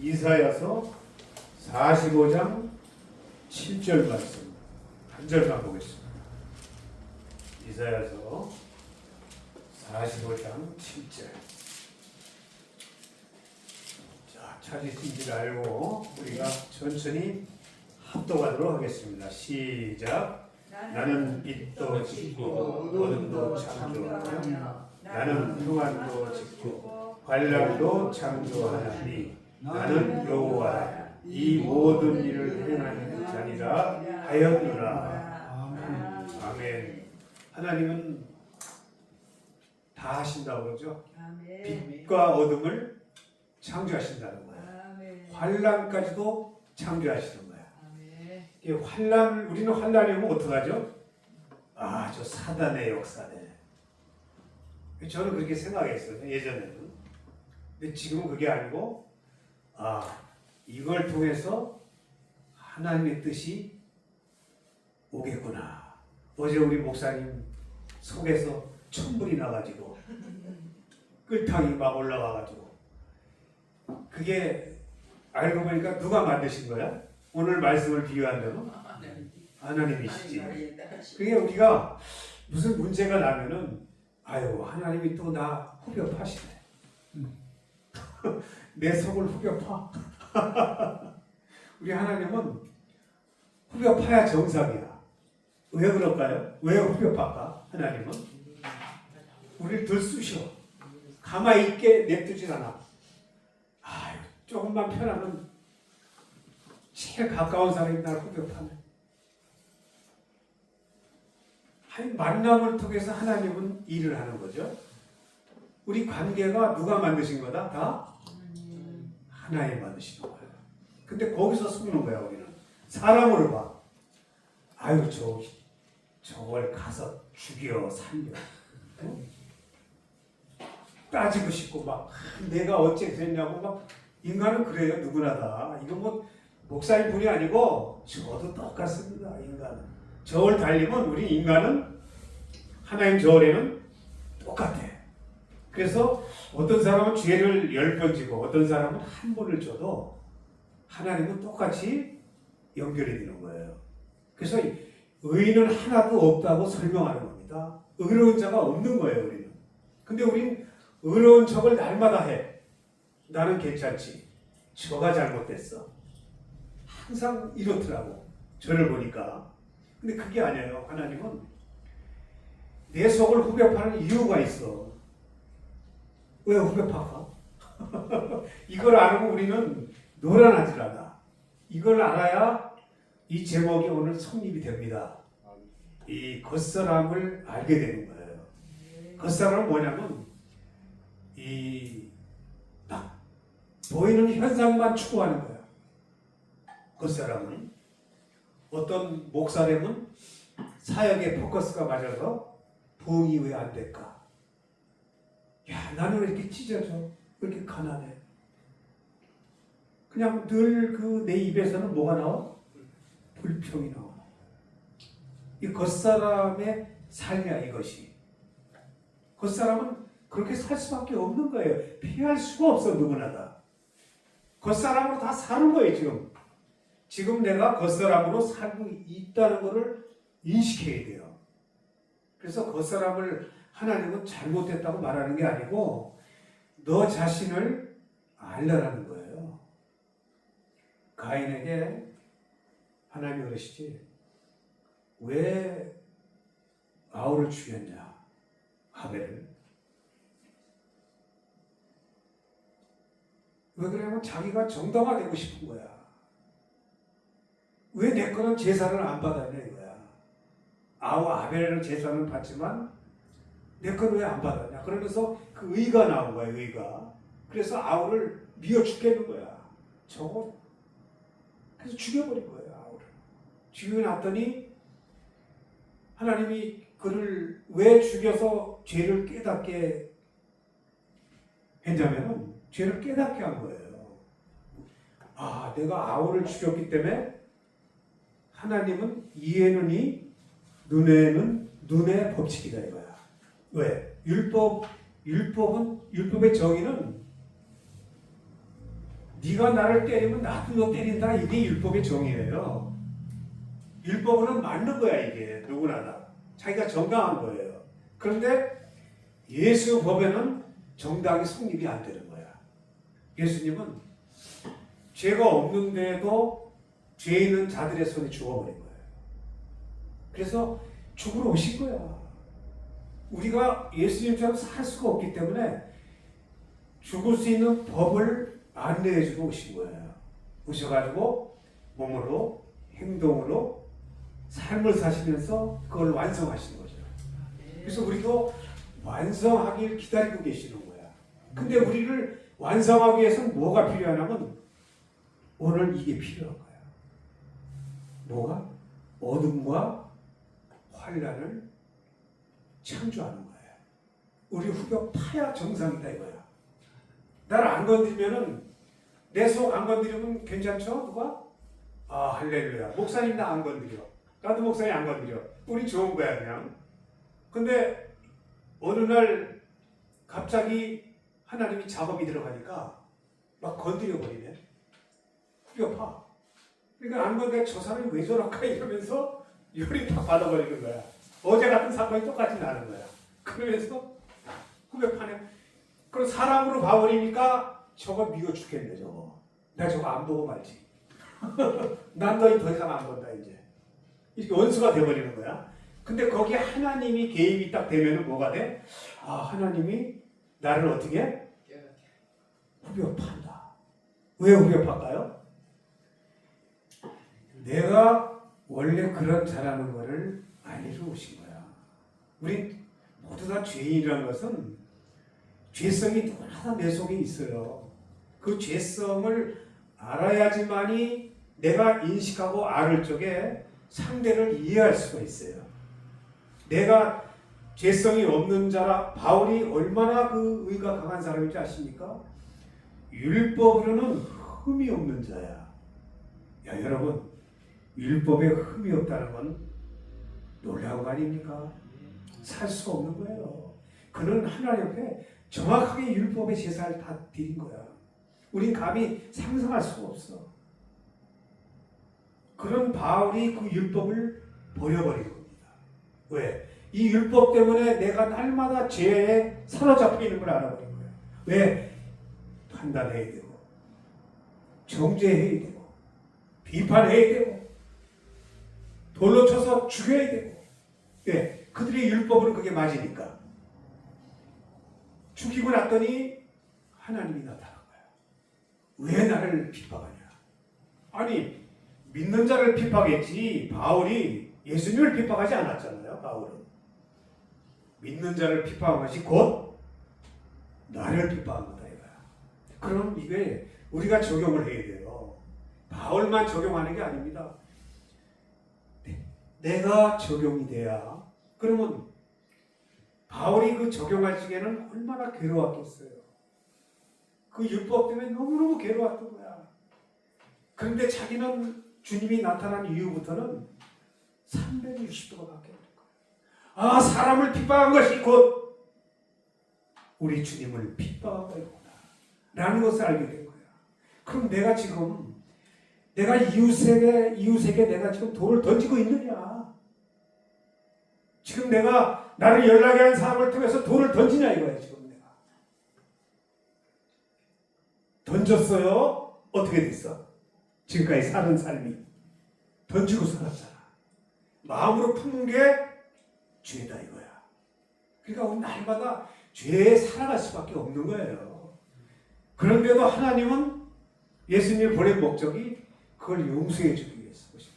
이사야서 45장 7절 말씀 한 절만 보겠습니다. 이사야서 45장 7절. 자, 찾으신지 알고 우리가 천천히 합독하도록 하겠습니다. 시작. 나는 빛도 짓고 어둠도 창조하며 나는 평안도 짓고 환란도 창조하나니 나는 여호와라 이 모든 일을 행하는 자니라 하였노라. 아멘. 하나님은 다 하신다고 그러죠. 빛과 어둠을 창조하신다는 거예요. 환란까지도 창조하시는 거예요. 이게 우리는 환란이 오면 어떡하죠? 아, 저 사단의 역사네. 저는 그렇게 생각했어요, 예전에는. 근데 지금은 그게 아니고, 이걸 통해서 하나님의 뜻이 오겠구나. 어제 우리 목사님 속에서 천불이 나가지고, 끌탕이 막 올라와가지고, 그게 알고 보니까 누가 만드신 거야? 오늘 말씀을 비유한다면 하나님이시지. 그게 우리가 무슨 문제가 나면은 하나님이 또 나 후벼파시네. 내 속을 후벼파. 우리 하나님은 후벼파야 정상이야. 왜 그럴까요? 왜 후벼파까? 하나님은 우리를 들쑤셔. 가만히 있게 냅두진 않아. 조금만 편하면 제일 가까운 사람이 나를 후벼파네. 만남을 통해서 하나님은 일을 하는 거죠. 우리 관계가 누가 만드신 거다? 다 하나님 만드시는 거예요. 근데 거기서 숨는 거야, 우리는. 사람으로 봐. 저걸 가서 죽여, 살려. 응? 따지고 싶고, 내가 어째 그랬냐고, 인간은 그래요, 누구나 다. 이건 뭐, 목사님 분이 아니고, 저도 똑같습니다, 인간은. 저울 달리면, 우리 인간은, 하나님 저울에는 똑같아. 그래서, 어떤 사람은 죄를 10번 지고, 어떤 사람은 한 번을 줘도, 하나님은 똑같이 연결이 되는 거예요. 그래서, 의인은 하나도 없다고 설명하는 겁니다. 의로운 자가 없는 거예요, 우리는. 근데 우리는 의로운 척을 날마다 해. 나는 괜찮지. 저가 잘못됐어. 항상 이렇더라고. 저를 보니까. 근데 그게 아니에요. 하나님은 내 속을 후벼파는 이유가 있어. 왜 후벼파까? 이걸 알고 우리는 노란하질 않아. 이걸 알아야 이 제목이 오늘 성립이 됩니다. 이 겉사람을 알게 되는 거예요. 겉사람은 뭐냐면 딱 보이는 현상만 추구하는 거야. 겉사람은 어떤 목사님은 사역에 포커스가 맞아서 부흥이 왜 안 될까? 나는 왜 이렇게 찢어져? 왜 이렇게 가난해? 그냥 늘 내 입에서는 뭐가 나와? 불평이 나와. 이 겉사람의 삶이야, 이것이. 겉사람은 그렇게 살 수밖에 없는 거예요. 피할 수가 없어, 누구나 다. 겉사람으로 다 사는 거예요, 지금. 지금 내가 겉사람으로 살고 있다는 것을 인식해야 돼요. 그래서 겉사람을 하나님은 잘못했다고 말하는 게 아니고 너 자신을 알라라는 거예요. 가인에게 하나님이 그러시지. 왜 아우를 죽였냐? 하벨을. 왜 그러냐면 자기가 정당화되고 싶은 거야. 왜 내 거는 제사를 안 받았냐 이거야. 아벨은 제사는 받지만 내 거는 왜 안 받았냐. 그러면서 그 의가 나온 거야, 의가. 그래서 아우를 미워 죽겠는 거야. 그래서 죽여버린 거예요, 아우를. 죽이고 났더니 하나님이 그를 왜 죽여서 죄를 깨닫게 했냐면은 죄를 깨닫게 한 거예요. 내가 아우를 죽였기 때문에 하나님은 이에는 이, 눈에는 눈의 법칙이다 이거야. 왜? 율법의 정의는 네가 나를 때리면 나도 너 때린다. 이게 율법의 정의예요. 율법은 맞는 거야 이게 누구나 다. 자기가 정당한 거예요. 그런데 예수 법에는 정당이 성립이 안 되는 거야. 예수님은 죄가 없는데도 죄 있는 자들의 손에 죽어버린 거예요. 그래서 죽으러 오신 거야. 우리가 예수님처럼 살 수가 없기 때문에 죽을 수 있는 법을 안내해주고 오신 거예요. 오셔가지고 몸으로 행동으로 삶을 사시면서 그걸 완성하신 거죠. 그래서 우리도 완성하길 기다리고 계시는 거야. 근데 우리를 완성하기 위해서는 뭐가 필요하냐면 오늘 이게 필요한 거야. 뭐가? 어둠과 환란을 창조하는 거야. 우리 후벼 파야 정상이다 이거야. 나를 안 건드리면은 내 속 안 건드리면 괜찮죠? 누가? 아 할렐루야. 목사님 나 안 건드려. 나도 목사님 안 건드려. 우리 좋은 거야 그냥. 근데 어느 날 갑자기 하나님이 작업이 들어가니까 막 건드려 버리네. 후벼 파. 그러니까 안 건드려 저 사람이 왜 저럴까 이러면서 열이 다 받아버리는 거야. 어제 같은 사건이 똑같이 나는 거야. 그러면서 후벼 파네. 그럼 사람으로 봐버리니까 저거 미워 죽겠네 저거. 내가 저거 안 보고 말지. 난 너희 더 이상 안 본다 이제. 이렇게 원수가 돼버리는 거야. 근데 거기에 하나님이 개입이 딱 되면은 뭐가 돼? 아 하나님이 나를 어떻게 해? 후벼 판다. 왜 후벼 팔까요? 내가 원래 그런 잘하는 거를 알려 오신 거야. 우리 모두 다 죄인이라는 것은 죄성이 누구나 다 내 속에 있어요. 그 죄성을 알아야지만이 내가 인식하고 알을 적에 상대를 이해할 수가 있어요. 내가 죄성이 없는 자라 바울이 얼마나 그 의가 강한 사람인지 아십니까? 율법으로는 흠이 없는 자야. 야 여러분 율법에 흠이 없다는 건 놀라운 거 아닙니까? 살 수 없는 거예요. 그는 하나님 앞에 정확하게 율법의 제사를 다 드린 거야. 우린 감히 상상할 수가 없어. 그런 바울이 그 율법을 버려버린 겁니다. 왜? 이 율법 때문에 내가 날마다 죄에 사로잡혀 있는 걸 알아버린 거야. 왜? 판단해야 되고 정죄해야 되고 비판해야 되고 돌로 쳐서 죽여야 되고. 왜? 그들의 율법으로 그게 맞으니까. 죽이고 났더니 하나님이 나타난 거야. 왜 나를 핍박하냐? 아니 믿는 자를 핍박했지 바울이 예수님을 핍박하지 않았잖아요. 바울은 믿는 자를 핍박한 것이 곧 나를 핍박한 거다 이거야. 그럼 이게 우리가 적용을 해야 돼요. 바울만 적용하는 게 아닙니다. 내가 적용이 돼야. 그러면 바울이 그 적용할 적에는 얼마나 괴로웠겠어요. 그 율법 때문에 너무너무 괴로웠던 거야. 그런데 자기는 주님이 나타난 이후부터는 360도가 바뀌는 거야. 아 사람을 핍박한 것이 곧 우리 주님을 핍박한 거구나 라는 것을 알게 된 거야. 그럼 내가 지금 내가 이웃에게 내가 지금 돌을 던지고 있느냐? 지금 내가 나를 연락해 한 사람을 통해서 돌을 던지냐 이거야 지금 내가. 던졌어요? 어떻게 됐어? 지금까지 사는 삶이 던지고 살았잖아. 마음으로 품는 게 죄다 이거야. 그러니까 우리 날마다 죄에 살아갈 수밖에 없는 거예요. 그런데도 하나님은 예수님을 보낸 목적이 그걸 용서해 주기 위해서 보신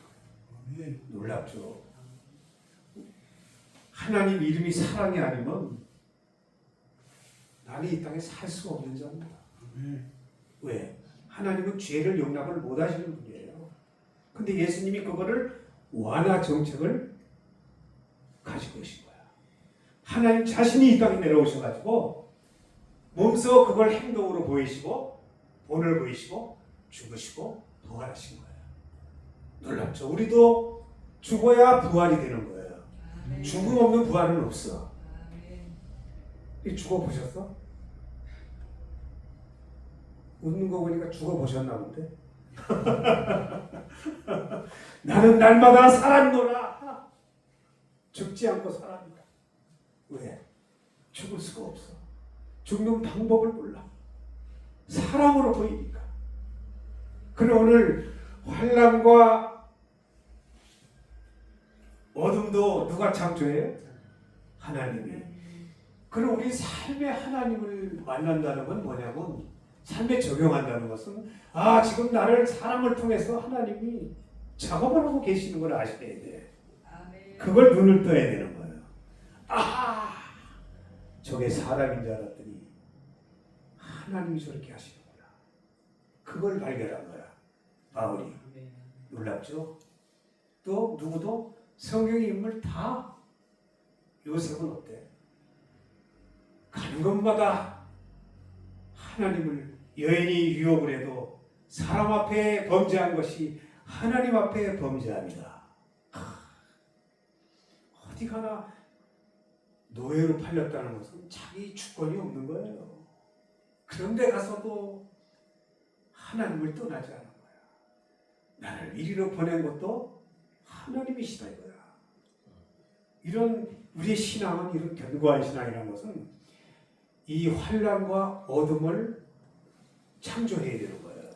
거예요. 놀랍죠. 하나님 이름이 사랑이 아니면 나는 이 땅에 살 수가 없는 자입니다. 왜? 하나님은 죄를 용납을 못 하시는 분이에요. 근데 예수님이 그거를 완화 정책을 가지고 계신 거야. 하나님 자신이 이 땅에 내려오셔가지고 몸소 그걸 행동으로 보이시고 본을 보이시고 죽으시고 부활하신 거예요. 놀랍죠? 우리도 죽어야 부활이 되는 거예요. 죽음 없는 부활은 없어. 이 죽어보셨어? 웃는 거 보니까 죽어보셨나 본데. 나는 날마다 살았노라. 죽지 않고 살아간다. 왜? 죽을 수가 없어. 죽는 방법을 몰라. 사람으로 보이니까. 그래 오늘 환난과 어둠도 누가 창조해요? 하나님이. 그럼 우리 삶의 하나님을 만난다는 건 뭐냐면, 삶에 적용한다는 것은 지금 나를 사람을 통해서 하나님이 작업을 하고 계시는 걸 아셔야 돼. 그걸 눈을 떠야 되는 거예요. 저게 사람인 줄 알았더니 하나님이 저렇게 하시는구나. 그걸 발견한 거야. 바울이. 놀랍죠? 또 누구도 성경의 인물 다. 요셉은 어때? 가는 곳마다 하나님을, 여인이 유혹을 해도 사람 앞에 범죄한 것이 하나님 앞에 범죄합니다. 어디 가나 노예로 팔렸다는 것은 자기 주권이 없는 거예요. 그런데 가서도 하나님을 떠나지 않은 거야. 나를 이리로 보낸 것도 하나님이시다 이거야. 이런 우리의 신앙은, 이런 견고한 신앙이라는 것은 이 환난과 어둠을 창조해야 되는 거예요.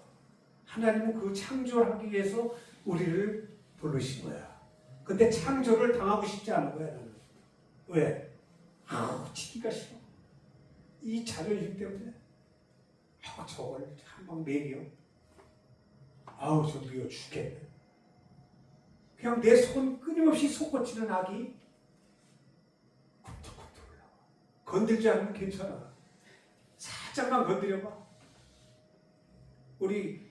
하나님은 그 창조를 하기 위해서 우리를 부르신 거야. 근데 창조를 당하고 싶지 않은 거야, 나는. 왜? 치기가 싫어. 이 자존심 때문에. 저걸 한방 매겨. 저 미워 죽겠네. 그냥 내 손 끊임없이 솟구치는 악이 굽툭굽툭 올라와. 건들지 않으면 괜찮아. 살짝만 건드려봐. 우리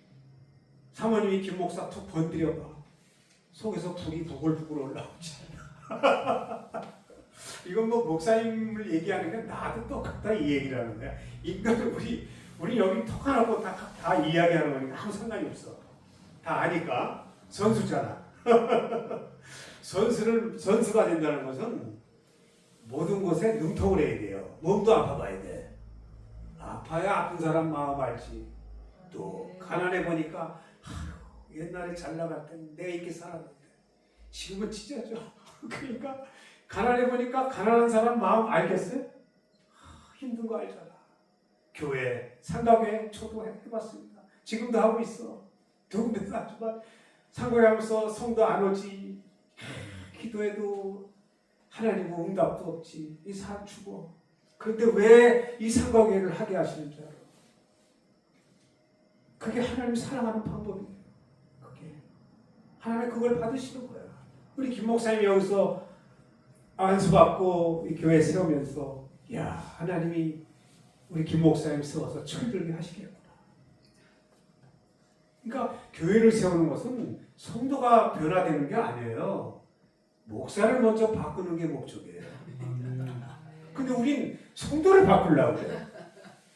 사모님이 김 목사 툭 건드려봐. 속에서 불이 부글부글 올라오지. 이건 뭐 목사님을 얘기하는 게 나도 똑같다 이 얘기라는 거야. 인간은 우리 여기 톡 하나고 다 이야기하는 거니까 아무 상관이 없어. 다 아니까. 선수잖아. 선수가 된다는 것은 모든 것에 능통을 해야 돼요. 몸도 아파봐야 돼. 아파야 아픈 사람 마음 알지. 또 가난해 보니까 옛날에 잘 나갈 때 내가 이렇게 살았는데 지금은 찢어져. 그러니까 가난해 보니까 가난한 사람 마음 알겠어요? 힘든 거 알잖아. 교회, 상가교회 저도 해봤습니다. 지금도 하고 있어. 누군데도 하지만 상가에 하면서 성도 안 오지. 기도해도 하나님 응답도 없지. 이 사람 죽어. 그런데 왜 이 상가교회를 하게 하시는 줄 알아? 그게 하나님 사랑하는 방법이에요. 그게 하나님 그걸 받으시는 거야. 우리 김 목사님이 여기서 안수받고 이 교회 세우면서 하나님이 우리 김 목사님 세워서 철들게 하시겠구나. 그러니까 교회를 세우는 것은 성도가 변화되는 게 아니에요. 목사를 먼저 바꾸는 게 목적이에요. 근데 우린 성도를 바꾸려고 그래.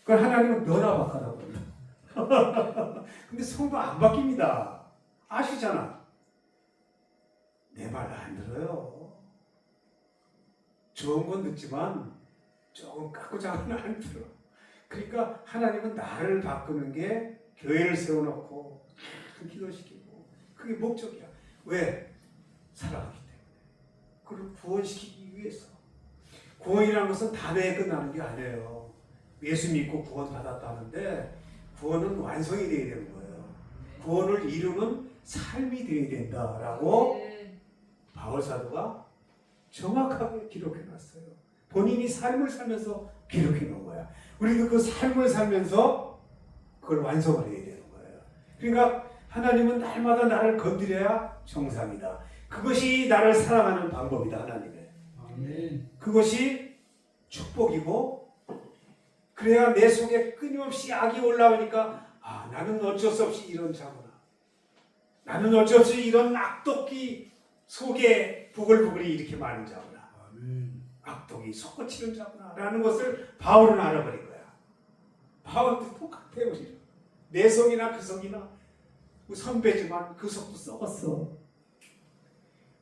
그걸 하나님은 너나 바꿔라고 그래요. 근데 성도 안 바뀝니다. 아시잖아. 내 말 안 들어요. 좋은 건 듣지만 조금 깎고 잡으면 안 들어. 그러니까 하나님은 나를 바꾸는 게 교회를 세워놓고 기도시키고 그게 목적이야. 왜? 사랑하기 때문에. 그걸 구원시키기 위해서. 구원이라는 것은 단회에 끝나는 게 아니에요. 예수 믿고 구원 받았다는데 구원은 완성이 되어야 되는 거예요. 구원을 이루는 삶이 되어야 된다라고 바울 사도가 정확하게 기록해놨어요. 본인이 삶을 살면서 기록해놓은 거야. 우리도 그 삶을 살면서 그걸 완성을 해야 되는 거예요. 그러니까 하나님은 날마다 나를 건드려야 정상이다. 그것이 나를 사랑하는 방법이다. 하나님의. 아멘. 그것이 축복이고 그래야 내 속에 끊임없이 악이 올라오니까 나는 어쩔 수 없이 이런 자구나. 나는 어쩔 수 없이 이런 악독이 속에 부글부글이 이렇게 많은 자구나. 아멘. 악독이 솟구치는 자구나 라는 것을 바울은 알아버린 거야. 바울도 똑같아요. 내 속이나 그 속이나 선배지만 그 속도 썩었어.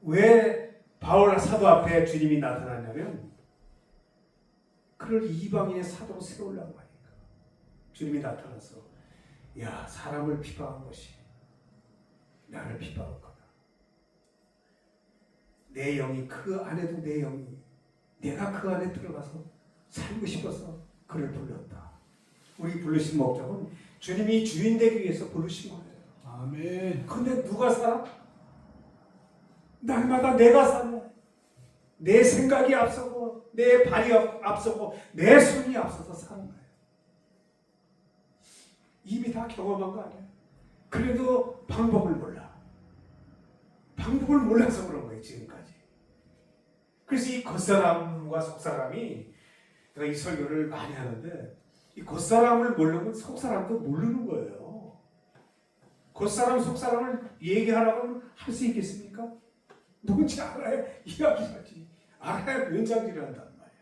왜 바울 사도 앞에 주님이 나타났냐면 그를 이방인의 사도로 세우려고 하니까 주님이 나타나서 야, 사람을 비방한 것이 나를 비방한 거다. 내 영이 그 안에도 내 영이 내가 그 안에 들어가서 살고 싶어서 그를 불렀다. 우리 부르신 목적은 주님이 주인 되기 위해서 부르신 거예요. 아멘. 근데 누가 살아? 날마다 내가 사네. 내 생각이 앞서고 내 발이 앞서고 내 손이 앞서서 사는 거예요. 이미 다 경험한 거 아니에요. 그래도 방법을 몰라. 방법을 몰라서 그런 거예요, 지금까지. 그래서 이 겉사람과 속사람이, 내가 이 설교를 많이 하는데, 이 겉사람을 모르면 속사람도 모르는 거예요. 겉사람, 속사람을 얘기하라고 하면 할 수 있겠습니까? 누군지 알아야 이야기하지. 알아야 면장질을 한단 말이야.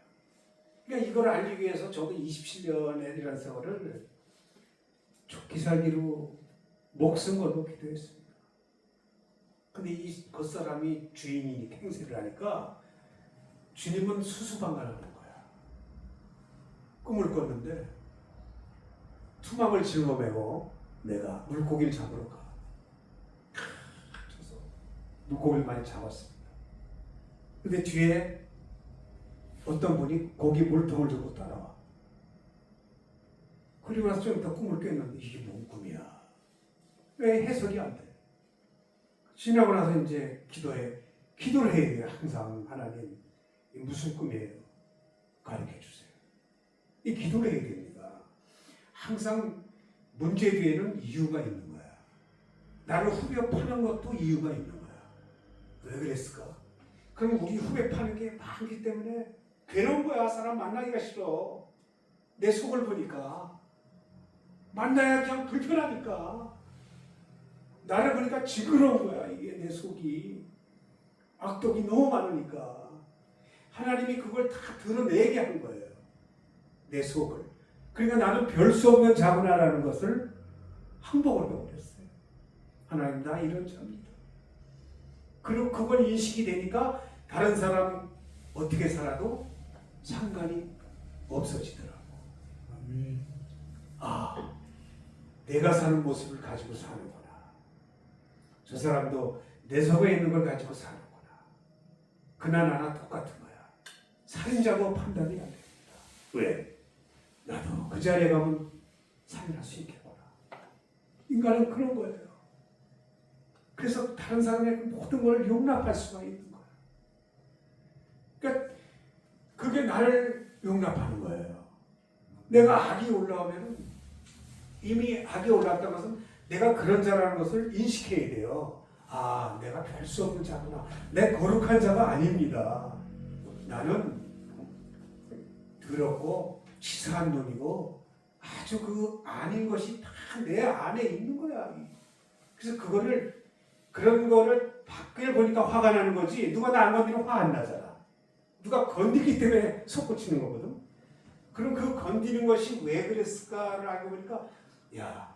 그러니까 이걸 알리기 위해서 저도 27년이라는 세월을 좋게 살기로 목숨 걸고 기도했습니다. 근데 이 겉사람이 주인이니 행세를 하니까 주님은 수수방관하는 거야. 꿈을 꿨는데 투망을 짊어매고 내가 물고기를 잡으러 가. 그래서 물고기를 많이 잡았습니다. 근데 뒤에 어떤 분이 고기 물통을 들고 따라와. 그리고 나서 좀 더 꿈을 깼는데 이게 뭔 꿈이야? 왜 해석이 안 돼? 지나고 나서 이제 기도를 해야 돼요. 항상 하나님 이 무슨 꿈이에요? 가르쳐 주세요. 이 기도를 해야 됩니다. 항상 문제 뒤에는 이유가 있는 거야. 나를 후벼 파는 것도 이유가 있는 거야. 왜 그랬을까? 그럼 우리 후벼 파는 게 많기 때문에 괴로운 거야. 사람 만나기가 싫어. 내 속을 보니까. 만나야 그냥 불편하니까. 나를 보니까 징그러운 거야. 이게 내 속이. 악독이 너무 많으니까. 하나님이 그걸 다 드러내게 한 거예요. 내 속을. 그러니까 나는 별 수 없는 자구나라는 것을 항복을 해버렸어요. 하나님, 나 이런 자입니다. 그리고 그걸 인식이 되니까 다른 사람 어떻게 살아도 상관이 없어지더라고. 아멘. 아, 내가 사는 모습을 가지고 사는구나. 저 사람도 내 속에 있는 걸 가지고 사는구나. 그나 나나 똑같은 거야. 살인자고 판단이 안 됩니다. 왜? 나도 그 자리에 가면 살인할 수 있겠구나. 인간은 그런 거예요. 그래서 다른 사람의 모든 걸 용납할 수가 있는 거예요. 그러니까 그게 나를 용납하는 거예요. 내가 악이 올라오면 이미 악이 올라왔다는 것은 내가 그런 자라는 것을 인식해야 돼요. 아, 내가 별 수 없는 자구나. 내 거룩한 자가 아닙니다. 나는 더럽고 치사한 놈이고 아주 그 아닌 것이 다 내 안에 있는 거야. 그래서 그런 거를 밖을 보니까 화가 나는 거지. 누가 나 안 건드리면 화 안 나잖아. 누가 건드리기 때문에 솟구치는 거거든. 그럼 그 건드리는 것이 왜 그랬을까를 알고 보니까, 야,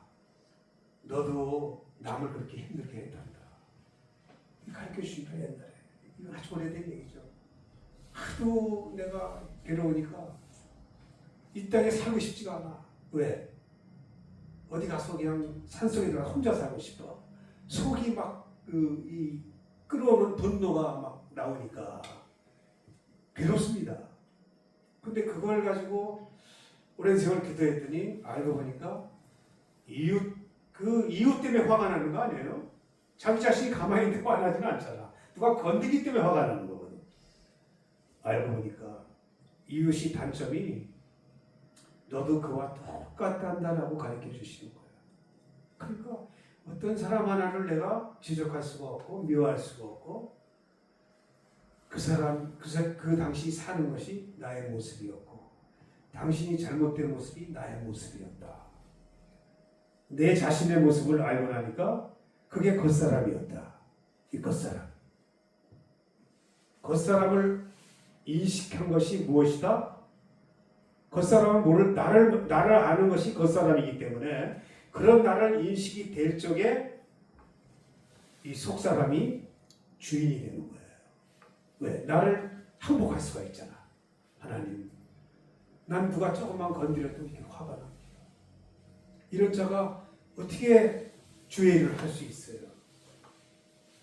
너도 남을 그렇게 힘들게 했단다. 가르쳐 주니까 옛날에. 이거 아주 오래된 얘기죠. 하도 내가 괴로우니까 이 땅에 살고 싶지가 않아. 왜? 어디 가서 그냥 산속에 들어가 혼자 살고 싶어. 속이 막 이 끌어오는 분노가 막 나오니까 괴롭습니다. 근데 그걸 가지고 오랜 세월 기도했더니 알고 보니까 이웃 때문에 화가 나는 거 아니에요? 자기 자신이 가만히 있는데 화나지는 않잖아. 누가 건드기 때문에 화가 나는 거거든. 알고 보니까 이웃이 단점이 너도 그와 똑같단다라고 가르쳐 주시는 거예요. 그러니까 어떤 사람 하나를 내가 지적할 수가 없고 미워할 수가 없고 그 당시 사는 것이 나의 모습이었고 당신이 잘못된 모습이 나의 모습이었다. 내 자신의 모습을 알고 나니까 그게 겉사람이었다. 이 겉사람. 겉사람을 인식한 것이 무엇이다? 겉사람은 나를 아는 것이 겉사람이기 때문에 그런 나를 인식이 될 적에 이 속사람이 주인이 되는 거예요. 왜? 나를 항복할 수가 있잖아. 하나님, 난 누가 조금만 건드려도 이렇게 화가 납니다. 이런 자가 어떻게 주의 일을 할 수 있어요?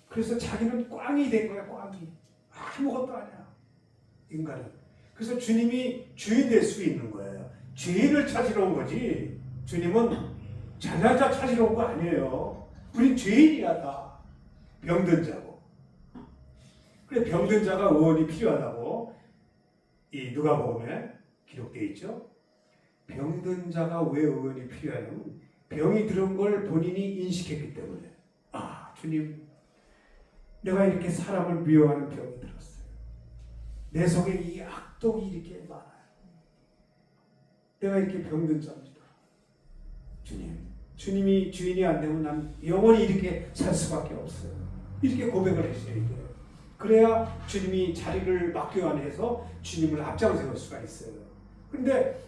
그래서 자기는 꽝이 된 거야, 꽝이. 아무것도 아니야, 인간은. 그래서 주님이 주인 될 수 있는 거예요. 주인을 찾으러 온 거지. 주님은 잘난 자 찾으러 온 거 아니에요. 우린 죄인이야, 다. 병든 자고. 그래, 병든 자가 의원이 필요하다고 이 누가복음에 기록되어 있죠. 병든 자가 왜 의원이 필요하냐면 병이 들은 걸 본인이 인식했기 때문에, 아, 주님, 내가 이렇게 사람을 미워하는 병이 들었어요. 내 속에 이 악독이 이렇게 많아요. 내가 이렇게 병든 자입니다. 주님이 주인이 안 되면 난 영원히 이렇게 살 수밖에 없어요. 이렇게 고백을 했어야 돼요. 그래야 주님이 자리를 맡겨안해서 주님을 앞장세울 수가 있어요. 그런데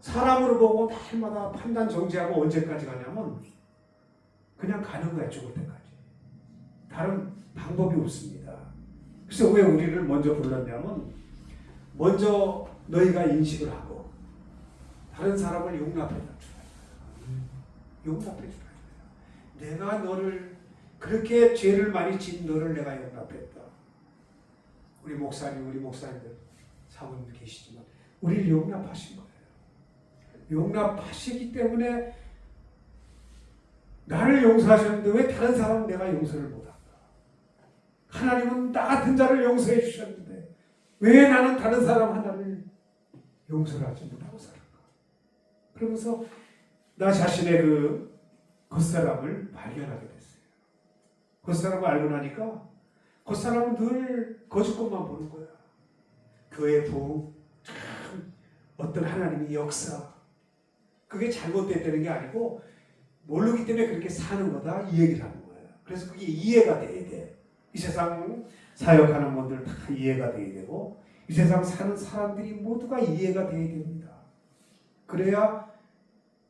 사람으로 보고 날마다 판단 정지하고 언제까지 가냐면 그냥 가는 거야, 죽을 때까지. 다른 방법이 없습니다. 그래서 왜 우리를 먼저 불렀냐면 먼저 너희가 인식을 하고 다른 사람을 용납해 주라. 용납해 주라. 내가 너를 그렇게 죄를 많이 진 너를 내가 용납했다. 우리 목사님, 우리 목사님들 사모님들 계시지만 우리를 용납하신 거예요. 용납하시기 때문에 나를 용서하셨는데 왜 다른 사람은 내가 용서를 못할까? 하나님은 나 같은 자를 용서해 주셨는데 왜 나는 다른 사람 하나를 용서를 하지 못하고 살을까? 그러면서 나 자신의 그 겉사람을 발견하게 됐어요. 겉사람을 알고 나니까 겉사람은 늘 거짓 것만 보는 거야. 교회 부흥, 참 어떤 하나님의 역사, 그게 잘못됐다는 게 아니고 모르기 때문에 그렇게 사는 거다, 이 얘기를 하는 거예요. 그래서 그게 이해가 돼야 돼. 이 세상 사역하는 분들 다 이해가 돼야 되고 이 세상 사는 사람들이 모두가 이해가 돼야 됩니다. 그래야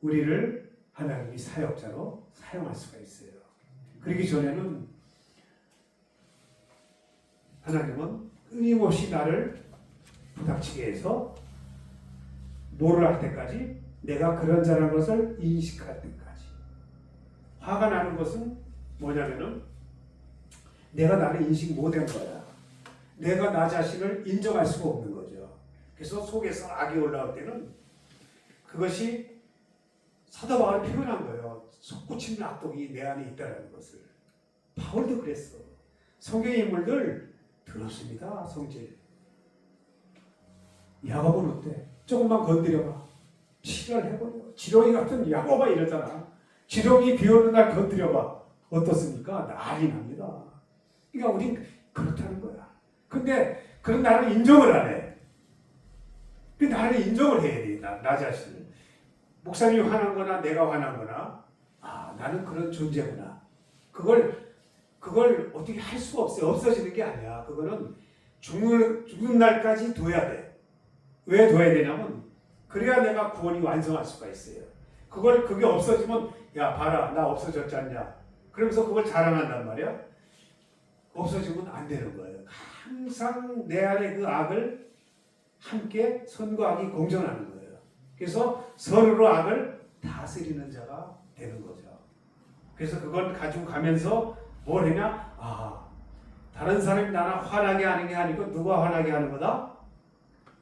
우리를 하나님이 사역자로 사용할 수가 있어요. 그러기 전에는 하나님은 끊임없이 나를 부닥치게 해서 뭐를 할 때까지, 내가 그런 자라는 것을 인식할 때까지. 화가 나는 것은 뭐냐면은 내가 나를 인식 못한 거야. 내가 나 자신을 인정할 수가 없는 거죠. 그래서 속에서 악이 올라올 때는 그것이 사도 바울이 표현한 거예요. 솟구치는 악독이 내 안에 있다는 것을. 바울도 그랬어. 성경의 인물들 들었습니다. 성질. 야곱은 어때? 조금만 건드려봐. 치료해버려. 지렁이 같은 야곱아 이러잖아. 지렁이 비 오는 날 건드려봐. 어떻습니까? 난리 납니다. 그러니까 우린 그렇다는 거야. 근데 그런 나를 인정을 안 해. 그 나를 인정을 해야 돼. 나 자신을. 목사님이 화난 거나 내가 화난 거나, 아, 나는 그런 존재구나. 그걸 어떻게 할 수가 없어요. 없어지는 게 아니야. 그거는 죽는 날까지 둬야 돼. 왜 둬야 되냐면 그래야 내가 구원이 완성할 수가 있어요. 그게 없어지면, 야, 봐라, 나 없어졌지 않냐. 그러면서 그걸 자랑한단 말이야. 없어지면 안 되는 거예요. 항상 내 안에 그 악을 함께 선과 악이 공존하는 거예요. 그래서 서로 악을 다스리는 자가 되는 거죠. 그래서 그걸 가지고 가면서 뭘 했냐? 아, 다른 사람이 나를 화나게 하는 게 아니고 누가 화나게 하는 거다?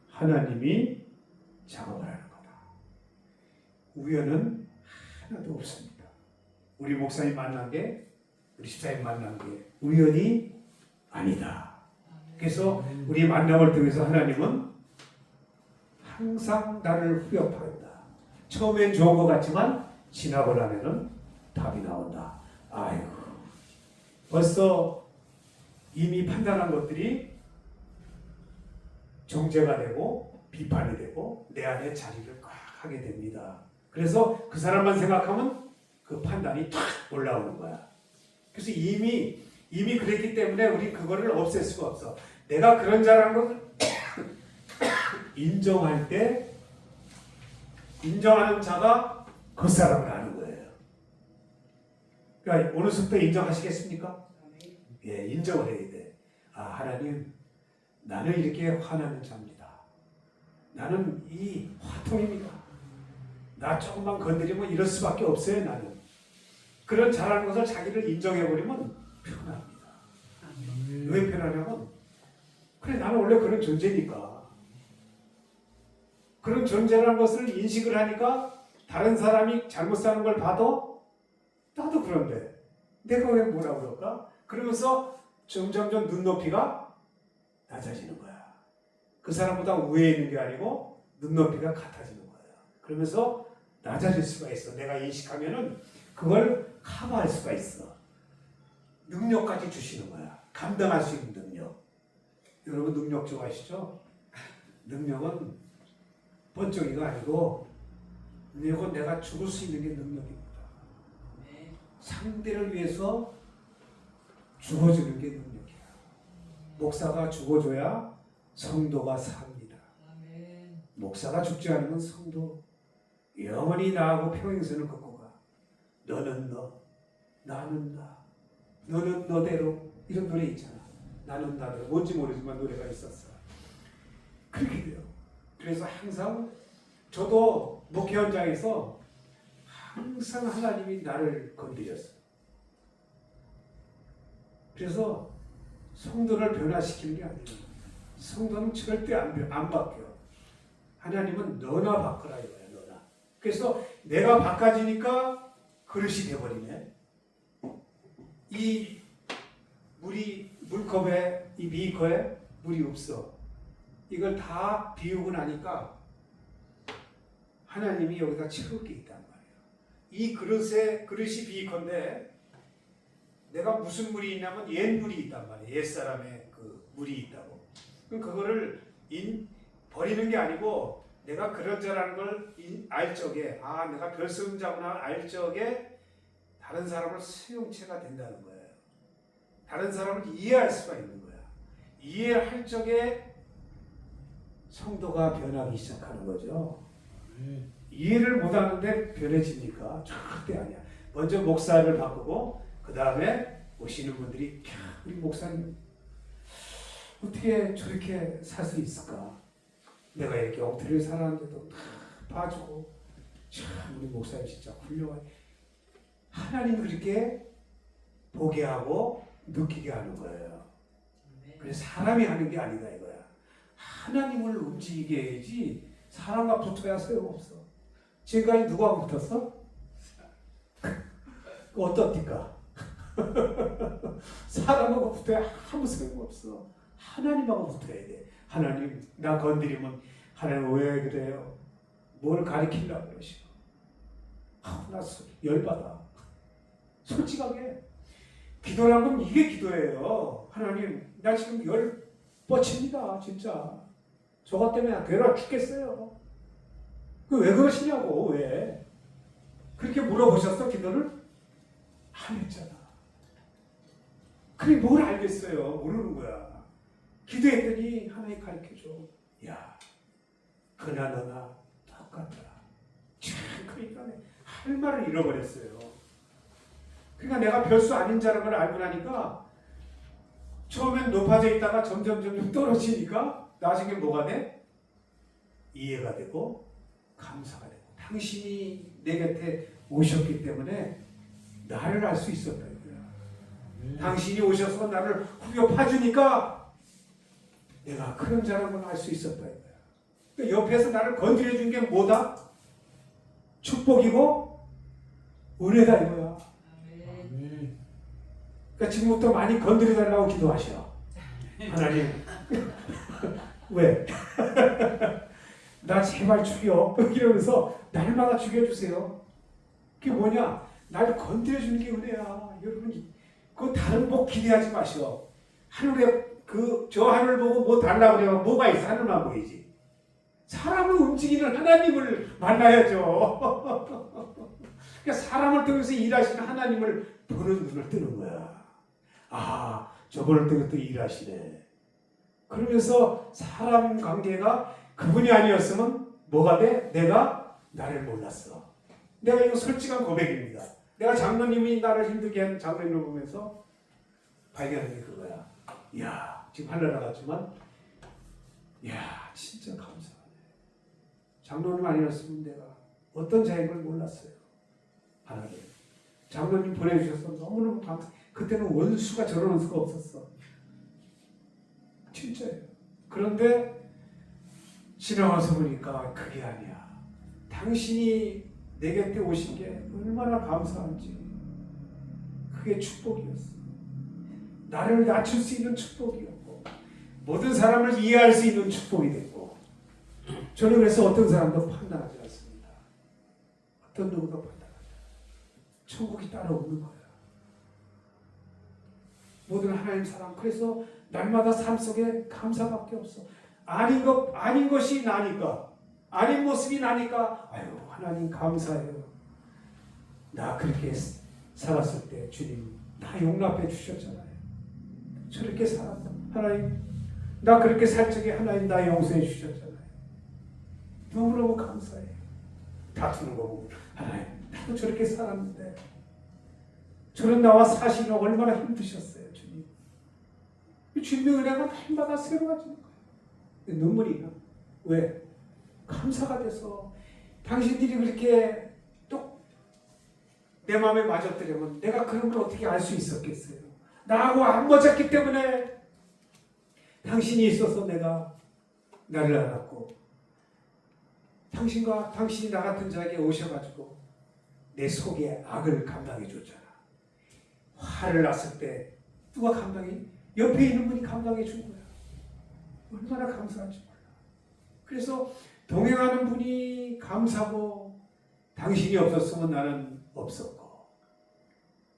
하나님이 작업을 하는 거다. 우연은 하나도 없습니다. 우리 목사님 만난 게, 우리 집사님 만난 게 우연이 아니다. 그래서 우리 만남을 통해서 하나님은 항상 나를 후벼파른다. 처음엔 좋은 것 같지만 지나고 나면은 답이 나온다. 아이고, 벌써 이미 판단한 것들이 정죄가 되고 비판이 되고 내 안에 자리를 꽉 하게 됩니다. 그래서 그 사람만 생각하면 그 판단이 탁 올라오는 거야. 그래서 이미 그랬기 때문에 우리 그거를 없앨 수가 없어. 내가 그런 자라는 걸 인정할 때, 인정하는 자가 그 사람을 아는 거예요. 그러니까 오늘 숙도 인정하시겠습니까? 예, 인정을 해야 돼. 아, 하나님, 나는 이렇게 화나는 자입니다. 나는 이 화통입니다. 나 조금만 건드리면 이럴 수밖에 없어요. 나는 그런 잘하는 것을 자기를 인정해버리면 편합니다. 왜 편하냐면 그래 나는 원래 그런 존재니까. 그런 존재라는 것을 인식을 하니까 다른 사람이 잘못 사는 걸 봐도 나도 그런데 내가 왜 뭐라 그럴까? 그러면서 점점점 눈높이가 낮아지는 거야. 그 사람보다 위에 있는 게 아니고 눈높이가 같아지는 거야. 그러면서 낮아질 수가 있어. 내가 인식하면은 그걸 커버할 수가 있어. 능력까지 주시는 거야. 감당할 수 있는 능력. 여러분 능력 좋아하시죠? 능력은 번쩍이가 아니고 능력은 내가 죽을 수 있는 게 능력입니다. 상대를 위해서 죽어주는 게 능력이야. 목사가 죽어줘야 성도가 삽니다. 목사가 죽지 않으면 성도 영원히 나하고 평행선을 걷고 가. 너는 너, 나는 나, 너는 너대로 이런 노래 있잖아. 나는 나대로 뭔지 모르지만 노래가 있었어. 그렇게 돼요. 그래서 항상 저도 목회 현장에서 항상 하나님이 나를 건드렸어요. 그래서 성도를 변화시키는 게 아니에요. 성도는 절대 안 바뀌어. 하나님은 너나 바꾸라 이거야. 너나. 그래서 내가 바꿔지니까 그릇이 돼버리네. 이 물컵에 이 비커에 물이 없어. 이걸 다 비우고 나니까 하나님이 여기다 채울 게 있단 말이에요. 이 그릇이 비컨데 내가 무슨 물이 있냐면 옛 물이 있단 말이에요. 옛 사람의 그 물이 있다고. 그럼 그거를 버리는 게 아니고 내가 그런저라는 걸 알 적에 내가 별수자구나 알 적에 다른 사람을 수용체가 된다는 거예요. 다른 사람을 이해할 수가 있는 거야. 이해할 적에 성도가 변하기 시작하는 거죠. 이해를 못하는데 변해집니까? 절대 아니야. 먼저 목사를 바꾸고 그 다음에 오시는 분들이 우리 목사님 어떻게 저렇게 살 수 있을까? 내가 이렇게 엉터리를 살았는데도 다 봐주고 참 우리 목사님 진짜 훌륭하네. 하나님 그렇게 보게 하고 느끼게 하는 거예요. 그래서 사람이 하는 게 아니다 이거야. 하나님을 움직이게 해야지 사람과 붙어야 소용없어. 지금까지 누구하고 붙었어? 어떻습니까? 사람하고 붙어야 아무 소용없어. 하나님하고 붙어야 돼. 하나님 나 건드리면 하나님 왜 그래요? 뭘 가리키려고 그러시고 나 열받아. 솔직하게 기도라는 건 이게 기도예요. 하나님 나 지금 열 뻗칩니다. 진짜 저것 때문에 괴로워 죽겠어요. 왜 그러시냐고. 왜 그렇게 물어보셨어? 기도를 안 했잖아. 그게 뭘 알겠어요. 모르는 거야. 기도했더니 하나님 가르쳐줘. 야 그나 너나 똑같더라. 그러니까 할 말을 잃어버렸어요. 그러니까 내가 별수 아닌 자라는 걸 알고 나니까 처음엔 높아져 있다가 점점 떨어지니까 나중에 뭐가 돼? 이해가 되고 감사가 되고 당신이 내 곁에 오셨기 때문에 나를 알 수 있었다 이거야. 당신이 오셔서 나를 후벼 파주니까 내가 그런 자라는 걸 알 수 있었다 이거야. 그러니까 옆에서 나를 건드려 준 게 뭐다? 축복이고 은혜다 이거야. 그러니까 지금부터 많이 건드려 달라고 기도하셔. 하나님 왜? 나 제발 죽여 이러면서 날마다 죽여주세요. 그게 뭐냐? 날 건드려주는 게 은혜야. 여러분 그 다른 복 기대하지 마시오. 하늘에 저 하늘 보고 뭐 달라고 그러면 뭐가 있어? 하늘만 보이지. 사람을 움직이는 하나님을 만나야죠. 그러니까 사람을 통해서 일하시는 하나님을 보는 눈을 뜨는 거야. 저분을 통해서 또 일하시네. 그러면서 사람 관계가 그분이 아니었으면 뭐가 돼? 내가 나를 몰랐어. 내가 이거 솔직한 고백입니다. 내가 장로님이 나를 힘들게 한 장로님을 보면서 발견한 게 그거야. 이야, 지금 하늘 나갔지만, 이야, 진짜 감사하네. 장로님 아니었으면 내가 어떤 자인 걸 몰랐어요. 하나님. 장로님 보내주셔서 너무너무 감사. 그때는 원수가 저런 원수가 없었어. 진짜예요. 그런데 지나와서 보니까 그게 아니야. 당신이 내 곁에 오신 게 얼마나 감사한지. 그게 축복이었어. 나를 낮출 수 있는 축복이었고 모든 사람을 이해할 수 있는 축복이 됐고 저는 그래서 어떤 사람도 판단하지 않습니다. 어떤 누구도 판단하지 않아요. 천국이 따로 없는 거야. 모든 하나님 사랑. 그래서 날마다 삶 속에 감사밖에 없어. 아닌 것이 나니까, 아닌 모습이 나니까, 아유 하나님 감사해요. 나 그렇게 살았을 때 주님 다 용납해 주셨잖아요. 저렇게 살았다. 하나님, 나 그렇게 살 적에 하나님 나 용서해 주셨잖아요. 너무너무 감사해요. 다투는 거 보고 하나님, 나도 저렇게 살았는데 저런 나와 사시는 얼마나 힘드셨어요, 주님. 주님의 은혜가 날마다 새로워지는 거예요. 눈물이 나. 왜? 감사가 돼서 당신들이 그렇게 또 내 마음에 맞았더라면 내가 그런 걸 어떻게 알 수 있었겠어요? 나하고 안 맞았기 때문에 당신이 있어서 내가 나를 알았고 당신이 나 같은 자에게 오셔가지고 내 속에 악을 감당해 줬잖아. 화를 났을 때 누가 감당해? 옆에 있는 분이 감당해 준 거야. 얼마나 감사한지 몰라. 그래서 동행하는 분이 감사고 당신이 없었으면 나는 없었고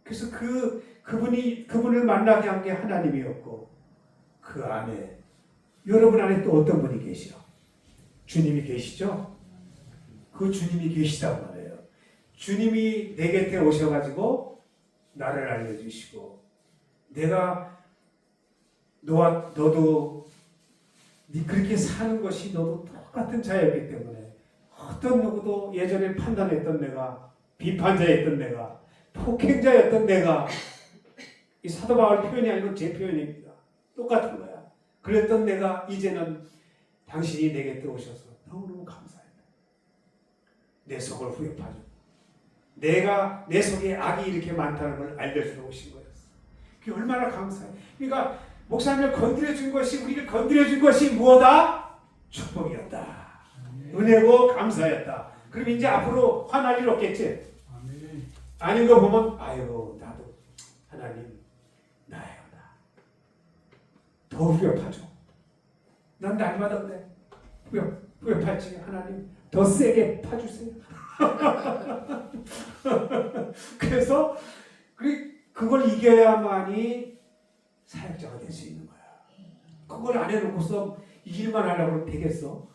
그래서 그분을 만나게 한 게 하나님이었고 그 안에 여러분 안에 또 어떤 분이 계시죠? 주님이 계시죠? 그 주님이 계시단 말이에요. 주님이 내 곁에 오셔가지고 나를 알려주시고 내가 너도 네 그렇게 사는 것이 너도 똑같은 자였기 때문에 어떤 누구도 예전에 판단했던 내가 비판자였던 내가 폭행자였던 내가 이 사도 바울 표현이 아니고 제 표현입니다. 똑같은 거야. 그랬던 내가 이제는 당신이 내 곁에 오셔서 너무너무 감사해요. 내 속을 후회하죠. 내 속에 악이 이렇게 많다는 걸 알려주러 오신 거였어. 그게 얼마나 감사해. 그러니까 목사님을 건드려준 것이 우리를 건드려준 것이 무엇다? 축복이었다. 은혜고 감사였다. 그럼 이제 앞으로 화날 일 없겠지? 아닌 거 보면 아이고 나도 하나님 나예요 나. 더 후회하죠. 난 날마다 그래. 후회팔지 하나님 더 세게 파주세요. 그래서 그걸 이겨야만이 사역자가 될 수 있는 거야. 그걸 안 해놓고서 이 일만 하려고 하면 되겠어?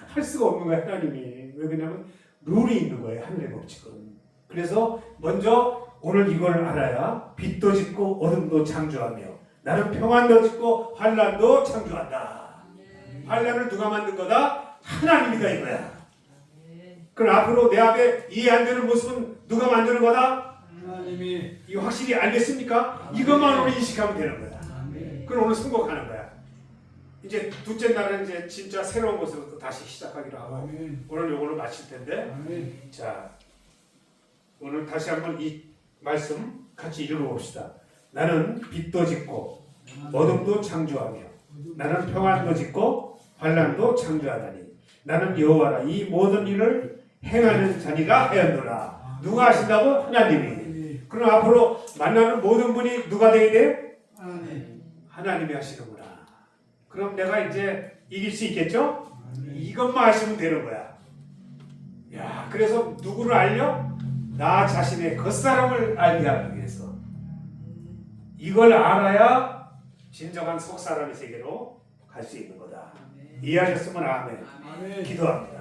할 수가 없는 거야 하나님이. 왜 그러냐면 룰이 있는 거예요. 하늘의 법칙은. 그래서 먼저 오늘 이걸 알아야 빛도 짓고 어둠도 창조하며 나는 평안도 짓고 환난도 창조한다. 환난을 누가 만든 거다? 하나님이다 이거야. 그럼 앞으로 내 앞에 이해 안 되는 모습은 누가 만드는 거다? 하나님이. 이거 확실히 알겠습니까? 이것만으로 인식하면 되는 거야. 그럼 오늘 선곡하는 거야. 이제 둘째 날은 이제 진짜 새로운 것으로 또 다시 시작하기로 하고 오늘 요거를 마칠 텐데 자 오늘 다시 한번 이 말씀 같이 읽어봅시다. 나는 빛도 짓고 어둠도 창조하며 나는 평안도 짓고 환난도 창조하다니 나는 여호와라 이 모든 일을 행하는 자니라 하였노라. 누가 하신다고? 하나님이. 그럼 앞으로 만나는 모든 분이 누가 되게 돼? 하나님이 하시는구나. 그럼 내가 이제 이길 수 있겠죠? 이것만 하시면 되는 거야. 야, 그래서 누구를 알려? 나 자신의 겉사람을 알게 하기 위해서. 이걸 알아야 진정한 속사람의 세계로 갈 수 있는 거다. 이해하셨으면 아멘. 기도합니다.